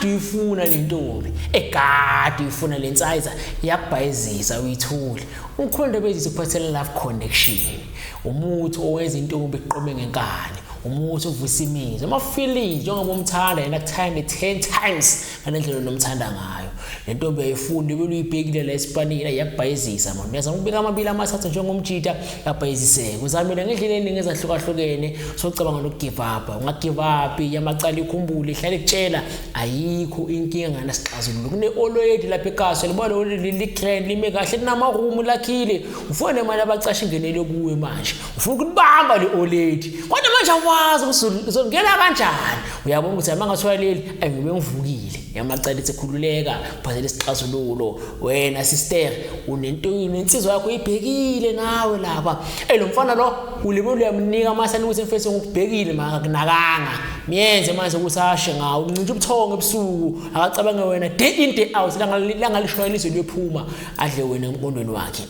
kade uyifuna le ntombi ekade uyifuna le nsayza yakubhayizisa uyithule umkhonto bezisa kuphathela love connection umuthi owenza intombi iqome ngenkani umuthi ovusa imizwa ama feelings njengoba umthanda yena kuthanda 10 times ngalendlela nomthanda ngayo le ntombi ayifunda belu uyibhekile la eSpanini yakubhayizisa manje uyazama ukubeka amabili amathathu njengomjita yabhayiziseke uzamile ngendlela eningi ezahlukahlukene socabanga nokugive up ungagive up yamacala ikhumbule ihlale kutshela ayikho inkinga ngana sixazululo kune already lapha eKaso libona li grand lime kahle linama room lakhile ufuna imali abacasha ingenele kuwe manje ufuna ukubamba le already kodwa manje awazi uzongena kanjani uyabona ukuthi amangathiwa leli angibe ngivukile yamacala esekhululeka phazela isixazululo wena sister unentweni insizwa yakho ibhekile nawe lapha lo mfana lo ulibona uyamnika amasana ukuthi mfethu ngikubhekile makunakanga miyenze manje ukusashe ngawo uncintsha ubuthongo ebusuku akacabange wena day in day out langalishwayelizwe liyophuma adle wena emqondweni wakhe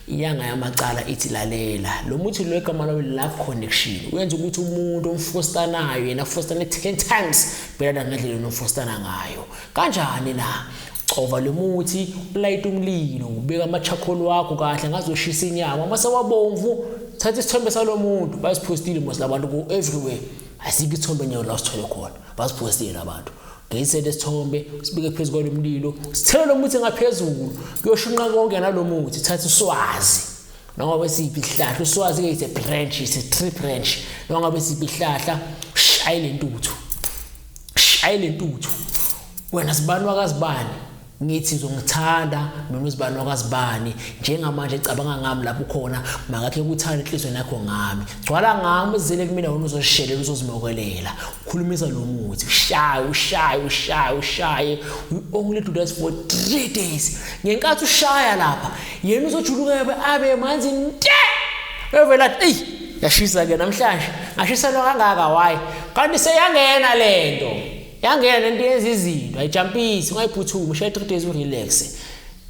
iyanga yamacala ithi lalela lo muthi lo egama lawo love connection uyenza ukuthi umuntu omfostanayo yena fostana 10 times better ngendlela nomfostana ngayo kanjani na cova lo muthi ulayita umlilo ubeka amachakholo wakho kahle ngazoshisa inyama mase wabomvu thatha isithombe salomuntu basipostile mos labantu ku everywhere asikho isithombe nyawo la sithole khona basipostile abantu ngiyisele isithombe sibike phezulu kwalomlilo sithele lo muthi ngaphezulu kuyoshunqa konke nalomuthi thatha uswazi noma besiphi isihlahla uswazi ke ise branch ise tree branch noma besiphi isihlahla shayile intuthu wena sibani wakazibani ngithi ngizongithanda noma izibani wakazibani njengamanje ecabanga ngami lapho khona makakhe kuthanda inhliziyo yakho ngami gcwala ngami uzele kumina wena uzoshelela uzozimokelela ukhulumisa lo muthi ushaye you only do this for 3 days ngenkathi ushaya lapha yena uzojuluka abe manzi nte evela yashisa ke namhlanje ngashisa lo kangaka why kanti seyangena lento yangena lento yenza izinto ayijumpisi ungayiphuthuma ushaya 3 days urelax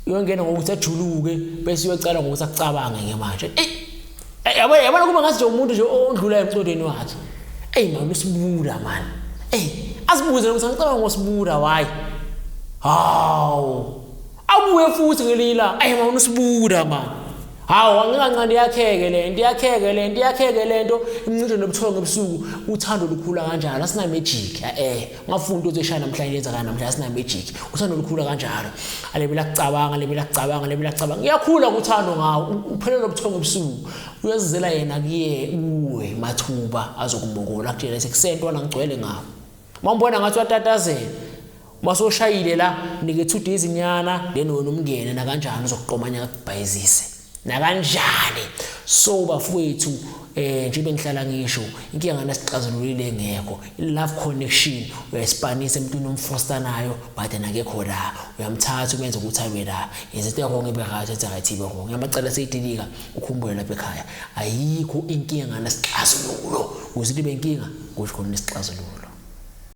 uyongena ngokuthi ajuluke bese uyocala ngokuthi akucabange ke manje yabona kuba ngathi nje umuntu nje ondlula emcondweni wakhe manje usibuda man asibuze ukuthi ngicabanga ngosibuda why hawu abuye futhi ngelila manje usibuda man hawu angikancane yakheke lento imncinto nobuthongo ebusuku uthando lukhula kanjalo asina magic ngafunda ukuthi eshaya namhlanje yenza kana namhlanje asina magic uthando lukhula kanjalo alebela kucabanga iyakhula kuthando ngawo uphelele nobuthongo ebusuku uyazizela yena kuye uwe mathuba azokumokola kutshela sekusentwana ngigcwele ngawo mambona ngathi watatazela masoshayile la nike 2 days inyana then wena umngene na kanjani uzokuqomanya akubhayizise na kanjani so bafowethu njengoba ngihlala ngisho inkinga ngana sixazululile ngekho love connection uyaspanisa emntwini omfostanayo but nakekho la uyamthatha umenze ukuthi abe la izinto yonke ebekade ezathi ibe wrong yamacala seyidilika ukhumbule lapha ekhaya ayikho inkinga ngana sixazululo uzithi benkinga kusho khona isixazululo.